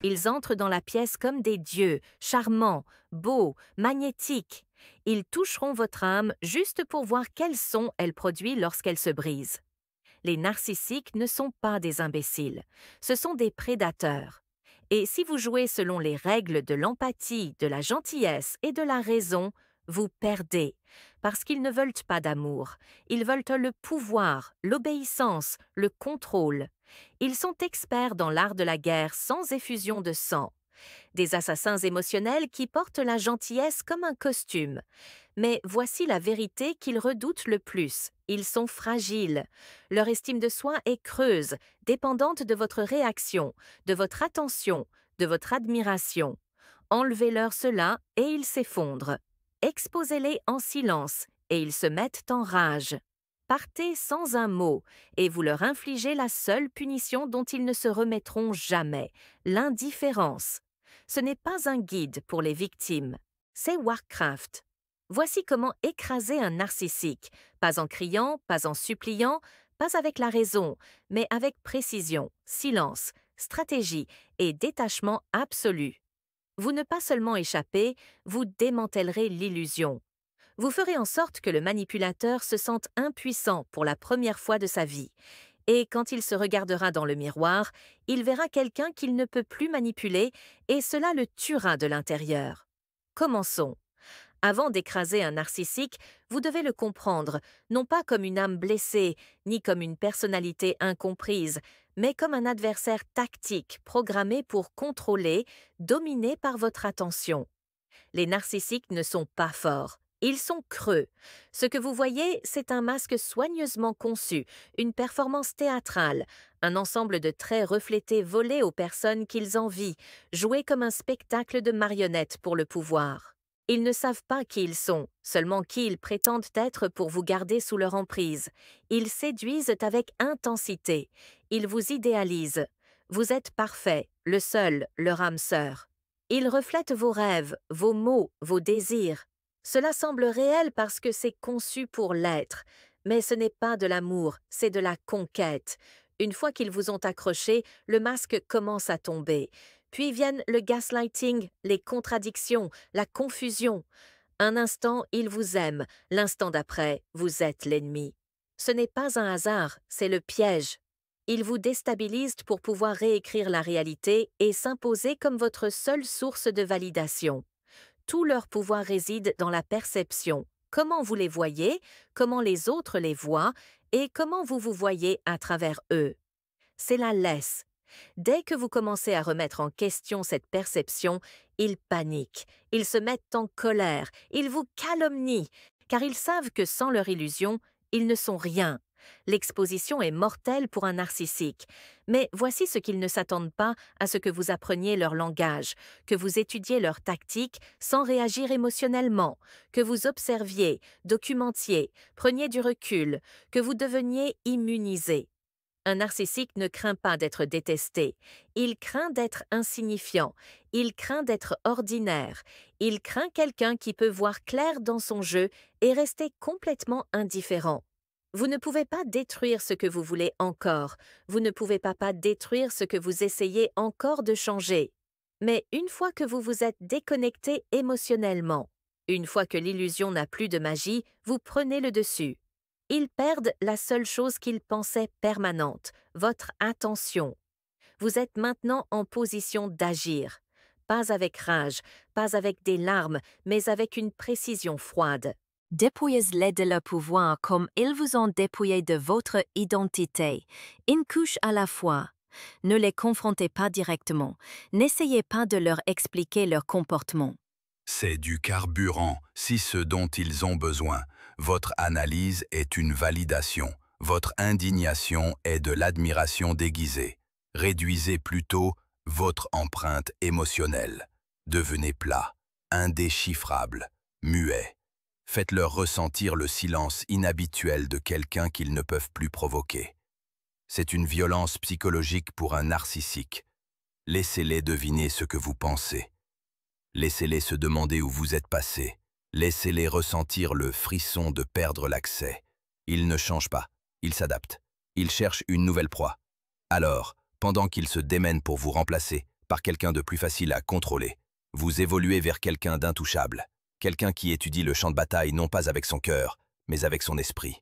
Ils entrent dans la pièce comme des dieux, charmants, beaux, magnétiques. Ils toucheront votre âme juste pour voir quel son elle produit lorsqu'elle se brise. Les narcissiques ne sont pas des imbéciles, ce sont des prédateurs. Et si vous jouez selon les règles de l'empathie, de la gentillesse et de la raison, vous perdez, parce qu'ils ne veulent pas d'amour, ils veulent le pouvoir, l'obéissance, le contrôle. Ils sont experts dans l'art de la guerre sans effusion de sang. Des assassins émotionnels qui portent la gentillesse comme un costume. Mais voici la vérité qu'ils redoutent le plus. Ils sont fragiles. Leur estime de soi est creuse, dépendante de votre réaction, de votre attention, de votre admiration. Enlevez-leur cela et ils s'effondrent. Exposez-les en silence et ils se mettent en rage. Partez sans un mot et vous leur infligez la seule punition dont ils ne se remettront jamais, l'indifférence. Ce n'est pas un guide pour les victimes, c'est Warcraft. Voici comment écraser un narcissique, pas en criant, pas en suppliant, pas avec la raison, mais avec précision, silence, stratégie et détachement absolu. Vous ne pas seulement échapper, vous démantèlerez l'illusion. Vous ferez en sorte que le manipulateur se sente impuissant pour la première fois de sa vie. Et quand il se regardera dans le miroir, il verra quelqu'un qu'il ne peut plus manipuler et cela le tuera de l'intérieur. Commençons. Avant d'écraser un narcissique, vous devez le comprendre, non pas comme une âme blessée, ni comme une personnalité incomprise, mais comme un adversaire tactique programmé pour contrôler, dominer par votre attention. Les narcissiques ne sont pas forts. Ils sont creux. Ce que vous voyez, c'est un masque soigneusement conçu, une performance théâtrale, un ensemble de traits reflétés volés aux personnes qu'ils envient, joués comme un spectacle de marionnettes pour le pouvoir. Ils ne savent pas qui ils sont, seulement qui ils prétendent être pour vous garder sous leur emprise. Ils séduisent avec intensité. Ils vous idéalisent. Vous êtes parfait, le seul, leur âme sœur. Ils reflètent vos rêves, vos mots, vos désirs. Cela semble réel parce que c'est conçu pour l'être, mais ce n'est pas de l'amour, c'est de la conquête. Une fois qu'ils vous ont accroché, le masque commence à tomber. Puis viennent le gaslighting, les contradictions, la confusion. Un instant, ils vous aiment, l'instant d'après, vous êtes l'ennemi. Ce n'est pas un hasard, c'est le piège. Ils vous déstabilisent pour pouvoir réécrire la réalité et s'imposer comme votre seule source de validation. Tout leur pouvoir réside dans la perception, comment vous les voyez, comment les autres les voient et comment vous vous voyez à travers eux. C'est la laisse. Dès que vous commencez à remettre en question cette perception, ils paniquent, ils se mettent en colère, ils vous calomnient, car ils savent que sans leur illusion, ils ne sont rien. L'exposition est mortelle pour un narcissique. Mais voici ce qu'ils ne s'attendent pas à ce que vous appreniez leur langage, que vous étudiez leur tactique sans réagir émotionnellement, que vous observiez, documentiez, preniez du recul, que vous deveniez immunisé. Un narcissique ne craint pas d'être détesté, il craint d'être insignifiant, il craint d'être ordinaire, il craint quelqu'un qui peut voir clair dans son jeu et rester complètement indifférent. Vous ne pouvez pas détruire ce que vous voulez encore, vous ne pouvez pas détruire ce que vous essayez encore de changer. Mais une fois que vous vous êtes déconnecté émotionnellement, une fois que l'illusion n'a plus de magie, vous prenez le dessus. Ils perdent la seule chose qu'ils pensaient permanente, votre attention. Vous êtes maintenant en position d'agir, pas avec rage, pas avec des larmes, mais avec une précision froide. Dépouillez-les de leur pouvoir comme ils vous ont dépouillé de votre identité, une couche à la fois. Ne les confrontez pas directement, n'essayez pas de leur expliquer leur comportement. C'est du carburant, si ce dont ils ont besoin. Votre analyse est une validation. Votre indignation est de l'admiration déguisée. Réduisez plutôt votre empreinte émotionnelle. Devenez plat, indéchiffrable, muet. Faites-leur ressentir le silence inhabituel de quelqu'un qu'ils ne peuvent plus provoquer. C'est une violence psychologique pour un narcissique. Laissez-les deviner ce que vous pensez. Laissez-les se demander où vous êtes passé. Laissez-les ressentir le frisson de perdre l'accès. Ils ne changent pas, ils s'adaptent. Ils cherchent une nouvelle proie. Alors, pendant qu'ils se démènent pour vous remplacer, par quelqu'un de plus facile à contrôler. Vous évoluez vers quelqu'un d'intouchable, quelqu'un qui étudie le champ de bataille non pas avec son cœur, mais avec son esprit.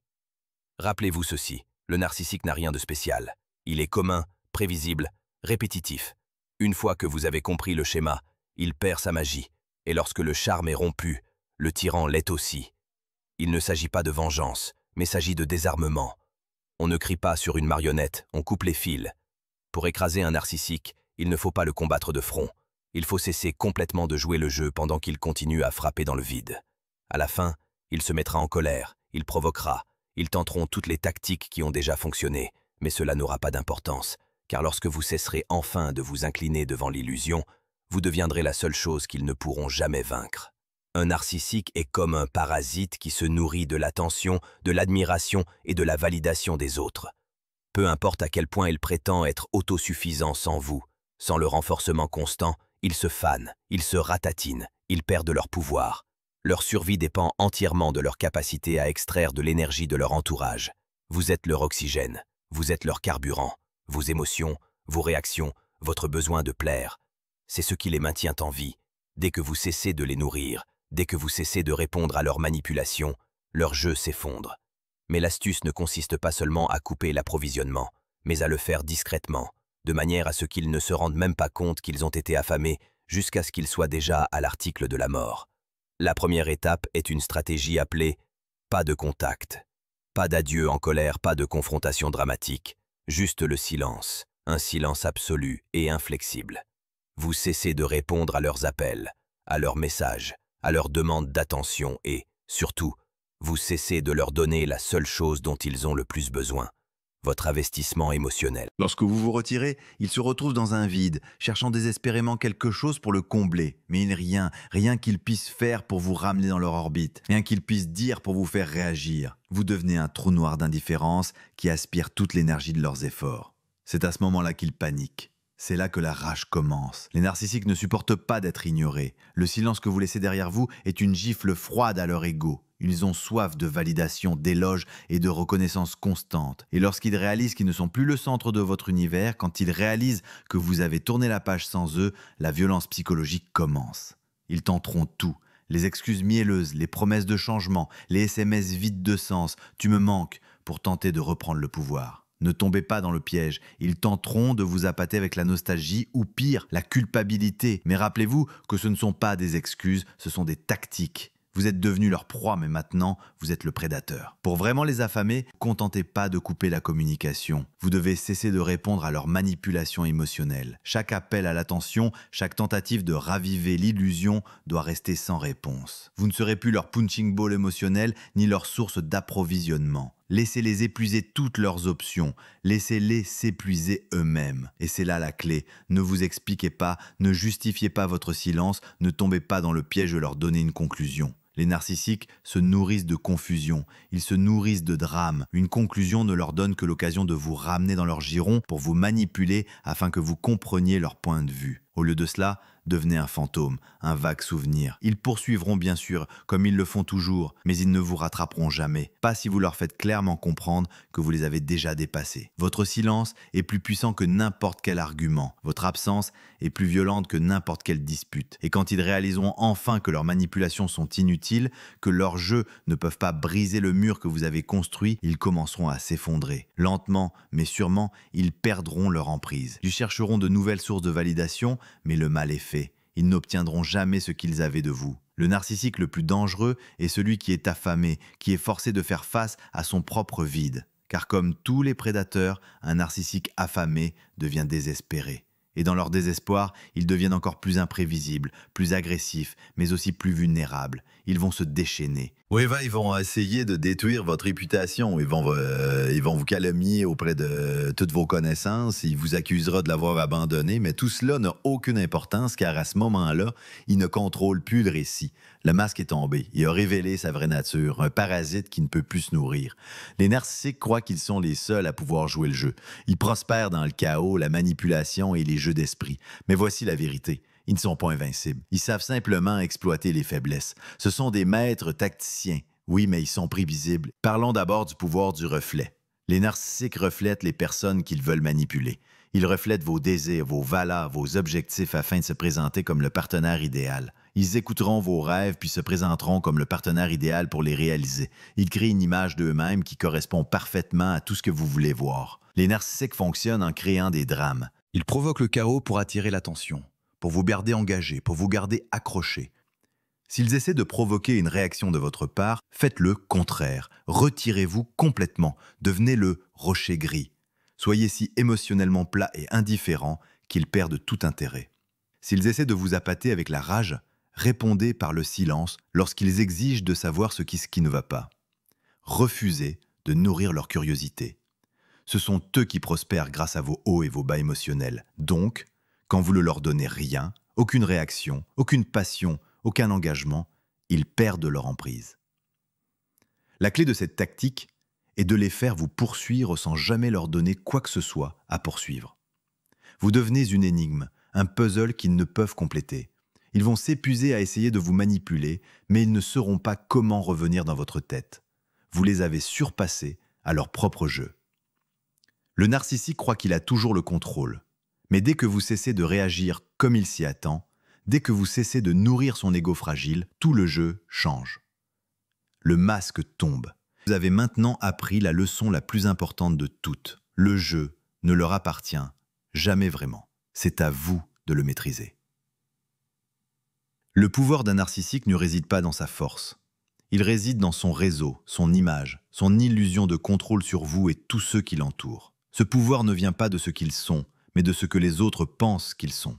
Rappelez-vous ceci, le narcissique n'a rien de spécial. Il est commun, prévisible, répétitif. Une fois que vous avez compris le schéma, il perd sa magie, et lorsque le charme est rompu, le tyran l'est aussi. Il ne s'agit pas de vengeance, mais s'agit de désarmement. On ne crie pas sur une marionnette, on coupe les fils. Pour écraser un narcissique, il ne faut pas le combattre de front. Il faut cesser complètement de jouer le jeu pendant qu'il continue à frapper dans le vide. À la fin, il se mettra en colère, il provoquera, ils tenteront toutes les tactiques qui ont déjà fonctionné, mais cela n'aura pas d'importance, car lorsque vous cesserez enfin de vous incliner devant l'illusion, vous deviendrez la seule chose qu'ils ne pourront jamais vaincre. Un narcissique est comme un parasite qui se nourrit de l'attention, de l'admiration et de la validation des autres. Peu importe à quel point il prétend être autosuffisant sans vous, sans le renforcement constant, ils se fanent, ils se ratatinent, ils perdent leur pouvoir. Leur survie dépend entièrement de leur capacité à extraire de l'énergie de leur entourage. Vous êtes leur oxygène, vous êtes leur carburant, vos émotions, vos réactions, votre besoin de plaire. C'est ce qui les maintient en vie. Dès que vous cessez de les nourrir, dès que vous cessez de répondre à leurs manipulations, leur jeu s'effondre. Mais l'astuce ne consiste pas seulement à couper l'approvisionnement, mais à le faire discrètement, de manière à ce qu'ils ne se rendent même pas compte qu'ils ont été affamés jusqu'à ce qu'ils soient déjà à l'article de la mort. La première étape est une stratégie appelée « pas de contact ». Pas d'adieu en colère, pas de confrontation dramatique, juste le silence, un silence absolu et inflexible. Vous cessez de répondre à leurs appels, à leurs messages, à leurs demandes d'attention et, surtout, vous cessez de leur donner la seule chose dont ils ont le plus besoin, votre investissement émotionnel. Lorsque vous vous retirez, ils se retrouvent dans un vide, cherchant désespérément quelque chose pour le combler. Mais rien qu'ils puissent faire pour vous ramener dans leur orbite, rien qu'ils puissent dire pour vous faire réagir. Vous devenez un trou noir d'indifférence qui aspire toute l'énergie de leurs efforts. C'est à ce moment-là qu'ils paniquent. C'est là que la rage commence. Les narcissiques ne supportent pas d'être ignorés. Le silence que vous laissez derrière vous est une gifle froide à leur ego. Ils ont soif de validation, d'éloges et de reconnaissance constante. Et lorsqu'ils réalisent qu'ils ne sont plus le centre de votre univers, quand ils réalisent que vous avez tourné la page sans eux, la violence psychologique commence. Ils tenteront tout. Les excuses mielleuses, les promesses de changement, les SMS vides de sens, tu me manques, pour tenter de reprendre le pouvoir. Ne tombez pas dans le piège, ils tenteront de vous appâter avec la nostalgie ou pire, la culpabilité. Mais rappelez-vous que ce ne sont pas des excuses, ce sont des tactiques. Vous êtes devenu leur proie, mais maintenant, vous êtes le prédateur. Pour vraiment les affamer, ne vous contentez pas de couper la communication. Vous devez cesser de répondre à leur manipulation émotionnelle. Chaque appel à l'attention, chaque tentative de raviver l'illusion doit rester sans réponse. Vous ne serez plus leur punching ball émotionnel, ni leur source d'approvisionnement. Laissez-les épuiser toutes leurs options. Laissez-les s'épuiser eux-mêmes. Et c'est là la clé. Ne vous expliquez pas, ne justifiez pas votre silence, ne tombez pas dans le piège de leur donner une conclusion. Les narcissiques se nourrissent de confusion, ils se nourrissent de drame. Une conclusion ne leur donne que l'occasion de vous ramener dans leur giron pour vous manipuler afin que vous compreniez leur point de vue. Au lieu de cela, devenez un fantôme, un vague souvenir. Ils poursuivront bien sûr, comme ils le font toujours, mais ils ne vous rattraperont jamais. Pas si vous leur faites clairement comprendre que vous les avez déjà dépassés. Votre silence est plus puissant que n'importe quel argument. Votre absence est plus violente que n'importe quelle dispute. Et quand ils réaliseront enfin que leurs manipulations sont inutiles, que leurs jeux ne peuvent pas briser le mur que vous avez construit, ils commenceront à s'effondrer. Lentement, mais sûrement, ils perdront leur emprise. Ils chercheront de nouvelles sources de validation, mais le mal est fait. Ils n'obtiendront jamais ce qu'ils avaient de vous. Le narcissique le plus dangereux est celui qui est affamé, qui est forcé de faire face à son propre vide. Car comme tous les prédateurs, un narcissique affamé devient désespéré. Et dans leur désespoir, ils deviennent encore plus imprévisibles, plus agressifs, mais aussi plus vulnérables. Ils vont se déchaîner. Oui, ils vont essayer de détruire votre réputation. Ils vont vous calomnier auprès de toutes vos connaissances. Ils vous accusera de l'avoir abandonné, mais tout cela n'a aucune importance car à ce moment-là, ils ne contrôlent plus le récit. Le masque est tombé. Il a révélé sa vraie nature, un parasite qui ne peut plus se nourrir. Les narcissiques croient qu'ils sont les seuls à pouvoir jouer le jeu. Ils prospèrent dans le chaos, la manipulation et les jeux d'esprit. Mais voici la vérité. Ils ne sont pas invincibles. Ils savent simplement exploiter les faiblesses. Ce sont des maîtres tacticiens. Oui, mais ils sont prévisibles. Parlons d'abord du pouvoir du reflet. Les narcissiques reflètent les personnes qu'ils veulent manipuler. Ils reflètent vos désirs, vos valeurs, vos objectifs afin de se présenter comme le partenaire idéal. Ils écouteront vos rêves puis se présenteront comme le partenaire idéal pour les réaliser. Ils créent une image d'eux-mêmes qui correspond parfaitement à tout ce que vous voulez voir. Les narcissiques fonctionnent en créant des drames. Ils provoquent le chaos pour attirer l'attention, pour vous garder engagé, pour vous garder accroché. S'ils essaient de provoquer une réaction de votre part, faites le contraire. Retirez-vous complètement. Devenez le rocher gris. Soyez si émotionnellement plat et indifférent qu'ils perdent tout intérêt. S'ils essaient de vous appâter avec la rage, répondez par le silence lorsqu'ils exigent de savoir ce qui ne va pas. Refusez de nourrir leur curiosité. Ce sont eux qui prospèrent grâce à vos hauts et vos bas émotionnels. Donc, quand vous ne leur donnez rien, aucune réaction, aucune passion, aucun engagement, ils perdent leur emprise. La clé de cette tactique est de les faire vous poursuivre sans jamais leur donner quoi que ce soit à poursuivre. Vous devenez une énigme, un puzzle qu'ils ne peuvent compléter. Ils vont s'épuiser à essayer de vous manipuler, mais ils ne sauront pas comment revenir dans votre tête. Vous les avez surpassés à leur propre jeu. Le narcissique croit qu'il a toujours le contrôle. Mais dès que vous cessez de réagir comme il s'y attend, dès que vous cessez de nourrir son ego fragile, tout le jeu change. Le masque tombe. Vous avez maintenant appris la leçon la plus importante de toutes. Le jeu ne leur appartient jamais vraiment. C'est à vous de le maîtriser. Le pouvoir d'un narcissique ne réside pas dans sa force. Il réside dans son réseau, son image, son illusion de contrôle sur vous et tous ceux qui l'entourent. Ce pouvoir ne vient pas de ce qu'ils sont, mais de ce que les autres pensent qu'ils sont.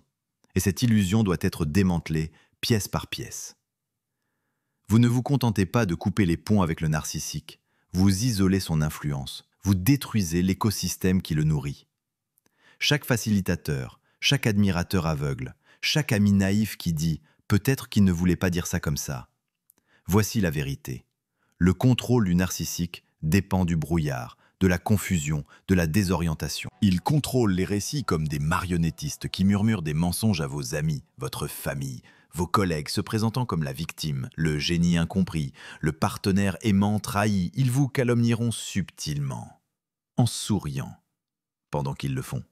Et cette illusion doit être démantelée pièce par pièce. Vous ne vous contentez pas de couper les ponts avec le narcissique, vous isolez son influence, vous détruisez l'écosystème qui le nourrit. Chaque facilitateur, chaque admirateur aveugle, chaque ami naïf qui dit « peut-être qu'il ne voulait pas dire ça comme ça ». Voici la vérité. Le contrôle du narcissique dépend du brouillard, de la confusion, de la désorientation. Il contrôle les récits comme des marionnettistes qui murmurent des mensonges à vos amis, votre famille, vos collègues se présentant comme la victime, le génie incompris, le partenaire aimant trahi. Ils vous calomnieront subtilement, en souriant, pendant qu'ils le font.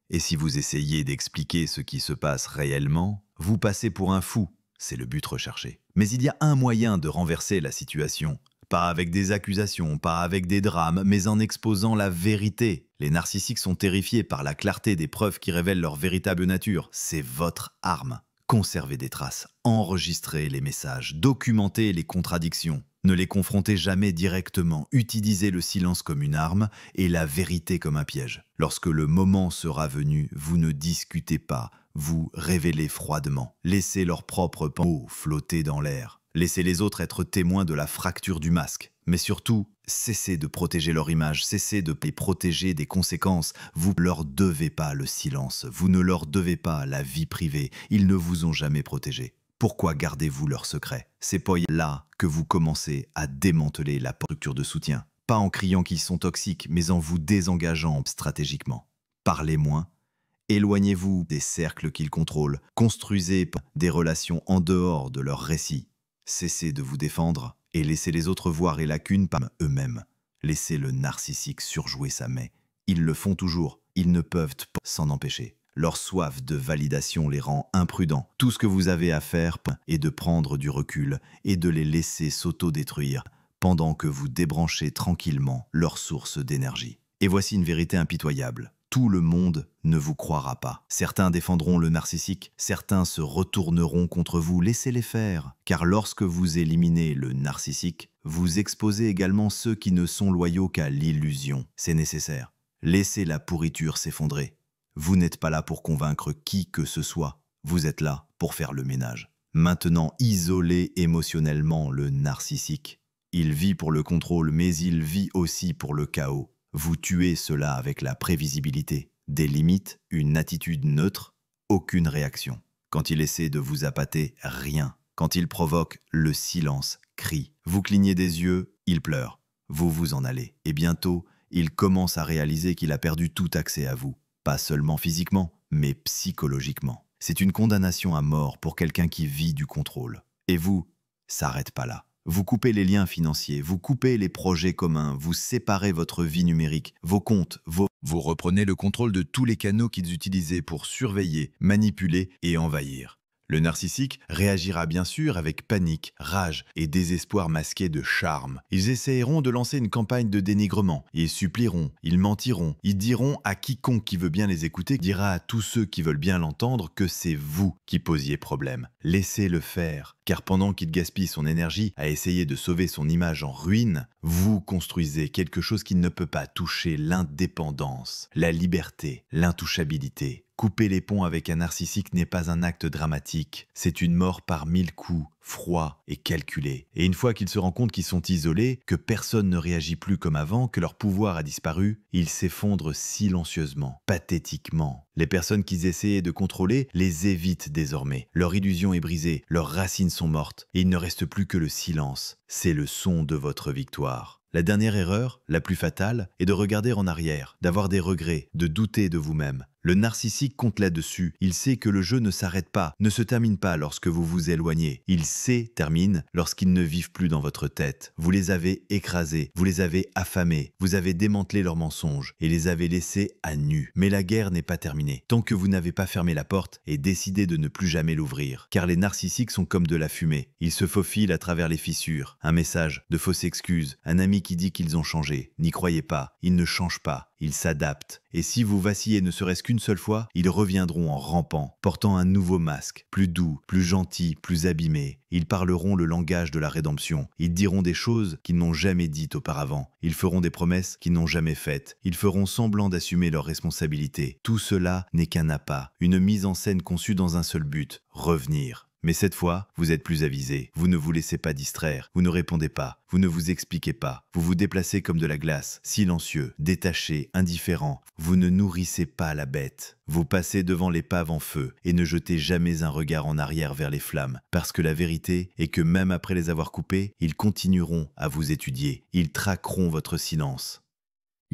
Et si vous essayez d'expliquer ce qui se passe réellement, vous passez pour un fou, c'est le but recherché. Mais il y a un moyen de renverser la situation. Pas avec des accusations, pas avec des drames, mais en exposant la vérité. Les narcissiques sont terrifiés par la clarté des preuves qui révèlent leur véritable nature. C'est votre arme. Conservez des traces, enregistrez les messages, documentez les contradictions. Ne les confrontez jamais directement, utilisez le silence comme une arme et la vérité comme un piège. Lorsque le moment sera venu, vous ne discutez pas, vous révélez froidement. Laissez leurs propres pensées flotter dans l'air. Laissez les autres être témoins de la fracture du masque. Mais surtout, cessez de protéger leur image, cessez de les protéger des conséquences. Vous ne leur devez pas le silence, vous ne leur devez pas la vie privée. Ils ne vous ont jamais protégé. Pourquoi gardez-vous leurs secrets? C'est pour là que vous commencez à démanteler la structure de soutien. Pas en criant qu'ils sont toxiques, mais en vous désengageant stratégiquement. Parlez moins. Éloignez-vous des cercles qu'ils contrôlent. Construisez des relations en dehors de leurs récits. Cessez de vous défendre et laissez les autres voir les lacunes par eux-mêmes. Laissez le narcissique surjouer sa main. Ils le font toujours, ils ne peuvent pas s'en empêcher. Leur soif de validation les rend imprudents. Tout ce que vous avez à faire est de prendre du recul et de les laisser s'auto-détruire pendant que vous débranchez tranquillement leur source d'énergie. Et voici une vérité impitoyable. Tout le monde ne vous croira pas. Certains défendront le narcissique, certains se retourneront contre vous, laissez-les faire. Car lorsque vous éliminez le narcissique, vous exposez également ceux qui ne sont loyaux qu'à l'illusion. C'est nécessaire. Laissez la pourriture s'effondrer. Vous n'êtes pas là pour convaincre qui que ce soit. Vous êtes là pour faire le ménage. Maintenant, isolez émotionnellement le narcissique. Il vit pour le contrôle, mais il vit aussi pour le chaos. Vous tuez cela avec la prévisibilité, des limites, une attitude neutre, aucune réaction. Quand il essaie de vous appâter, rien. Quand il provoque, le silence crie. Vous clignez des yeux, il pleure. Vous vous en allez. Et bientôt, il commence à réaliser qu'il a perdu tout accès à vous. Pas seulement physiquement, mais psychologiquement. C'est une condamnation à mort pour quelqu'un qui vit du contrôle. Et vous, s'arrête pas là. Vous coupez les liens financiers, vous coupez les projets communs, vous séparez votre vie numérique, vos comptes, Vous reprenez le contrôle de tous les canaux qu'ils utilisaient pour surveiller, manipuler et envahir. Le narcissique réagira bien sûr avec panique, rage et désespoir masqué de charme. Ils essayeront de lancer une campagne de dénigrement. Ils supplieront, ils mentiront, ils diront à quiconque qui veut bien les écouter, dira à tous ceux qui veulent bien l'entendre que c'est vous qui posiez problème. Laissez-le faire, car pendant qu'il gaspille son énergie à essayer de sauver son image en ruine, vous construisez quelque chose qui ne peut pas toucher l'indépendance, la liberté, l'intouchabilité. Couper les ponts avec un narcissique n'est pas un acte dramatique, c'est une mort par 1000 coups, froid et calculé. Et une fois qu'ils se rendent compte qu'ils sont isolés, que personne ne réagit plus comme avant, que leur pouvoir a disparu, ils s'effondrent silencieusement, pathétiquement. Les personnes qu'ils essayaient de contrôler les évitent désormais. Leur illusion est brisée, leurs racines sont mortes, et il ne reste plus que le silence. C'est le son de votre victoire. La dernière erreur, la plus fatale, est de regarder en arrière, d'avoir des regrets, de douter de vous-même. Le narcissique compte là-dessus. Il sait que le jeu ne s'arrête pas, ne se termine pas lorsque vous vous éloignez. Il termine lorsqu'ils ne vivent plus dans votre tête. Vous les avez écrasés, vous les avez affamés, vous avez démantelé leurs mensonges et les avez laissés à nu. Mais la guerre n'est pas terminée, tant que vous n'avez pas fermé la porte et décidé de ne plus jamais l'ouvrir. Car les narcissiques sont comme de la fumée. Ils se faufilent à travers les fissures. Un message, de fausses excuses, un ami qui dit qu'ils ont changé. N'y croyez pas, ils ne changent pas. Ils s'adaptent. Et si vous vacillez ne serait-ce qu'une seule fois, ils reviendront en rampant, portant un nouveau masque, plus doux, plus gentil, plus abîmé. Ils parleront le langage de la rédemption. Ils diront des choses qu'ils n'ont jamais dites auparavant. Ils feront des promesses qu'ils n'ont jamais faites. Ils feront semblant d'assumer leurs responsabilités. Tout cela n'est qu'un appât, une mise en scène conçue dans un seul but, revenir. Mais cette fois, vous êtes plus avisé. Vous ne vous laissez pas distraire. Vous ne répondez pas. Vous ne vous expliquez pas. Vous vous déplacez comme de la glace, silencieux, détaché, indifférent. Vous ne nourrissez pas la bête. Vous passez devant l'épave en feu et ne jetez jamais un regard en arrière vers les flammes. Parce que la vérité est que même après les avoir coupés, ils continueront à vous étudier. Ils traqueront votre silence.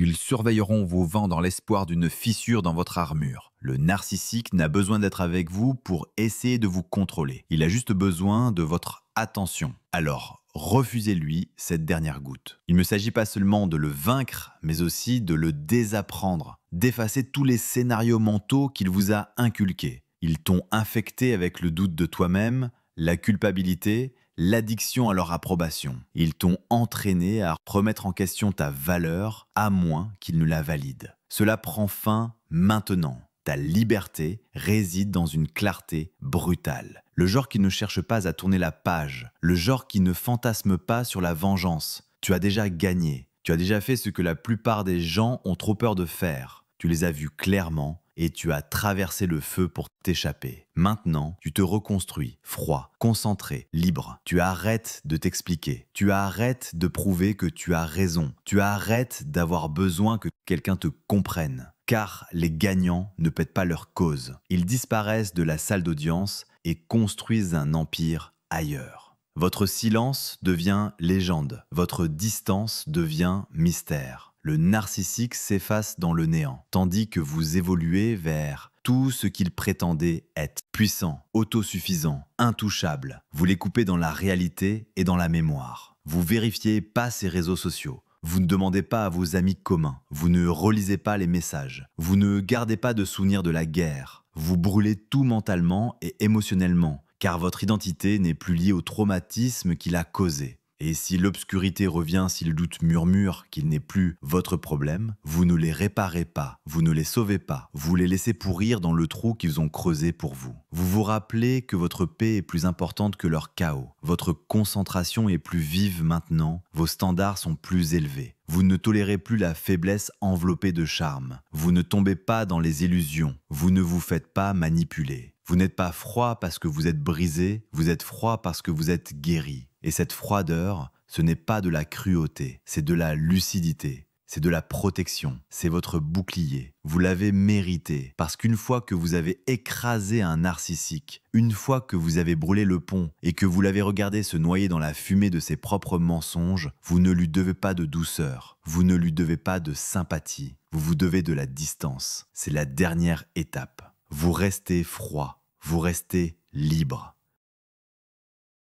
Ils surveilleront vos vents dans l'espoir d'une fissure dans votre armure. Le narcissique n'a besoin d'être avec vous pour essayer de vous contrôler. Il a juste besoin de votre attention. Alors, refusez-lui cette dernière goutte. Il ne s'agit pas seulement de le vaincre, mais aussi de le désapprendre, d'effacer tous les scénarios mentaux qu'il vous a inculqués. Ils t'ont infecté avec le doute de toi-même, la culpabilité, l'addiction à leur approbation. Ils t'ont entraîné à remettre en question ta valeur, à moins qu'ils ne la valident. Cela prend fin maintenant. Ta liberté réside dans une clarté brutale. Le genre qui ne cherche pas à tourner la page. Le genre qui ne fantasme pas sur la vengeance. Tu as déjà gagné. Tu as déjà fait ce que la plupart des gens ont trop peur de faire. Tu les as vus clairement et tu as traversé le feu pour t'échapper. Maintenant, tu te reconstruis, froid, concentré, libre. Tu arrêtes de t'expliquer. Tu arrêtes de prouver que tu as raison. Tu arrêtes d'avoir besoin que quelqu'un te comprenne. Car les gagnants ne pètent pas leur cause. Ils disparaissent de la salle d'audience et construisent un empire ailleurs. Votre silence devient légende. Votre distance devient mystère. Le narcissique s'efface dans le néant, tandis que vous évoluez vers tout ce qu'il prétendait être. Puissant, autosuffisant, intouchable. Vous les coupez dans la réalité et dans la mémoire. Vous vérifiez pas ses réseaux sociaux. Vous ne demandez pas à vos amis communs. Vous ne relisez pas les messages. Vous ne gardez pas de souvenirs de la guerre. Vous brûlez tout mentalement et émotionnellement, car votre identité n'est plus liée au traumatisme qu'il a causé. Et si l'obscurité revient, si le doute murmure qu'il n'est plus votre problème, vous ne les réparez pas, vous ne les sauvez pas, vous les laissez pourrir dans le trou qu'ils ont creusé pour vous. Vous vous rappelez que votre paix est plus importante que leur chaos. Votre concentration est plus vive maintenant, vos standards sont plus élevés. Vous ne tolérez plus la faiblesse enveloppée de charme. Vous ne tombez pas dans les illusions. Vous ne vous faites pas manipuler. Vous n'êtes pas froid parce que vous êtes brisé, vous êtes froid parce que vous êtes guéri. Et cette froideur, ce n'est pas de la cruauté, c'est de la lucidité, c'est de la protection, c'est votre bouclier. Vous l'avez mérité, parce qu'une fois que vous avez écrasé un narcissique, une fois que vous avez brûlé le pont et que vous l'avez regardé se noyer dans la fumée de ses propres mensonges, vous ne lui devez pas de douceur, vous ne lui devez pas de sympathie, vous vous devez de la distance. C'est la dernière étape. Vous restez froid, vous restez libre.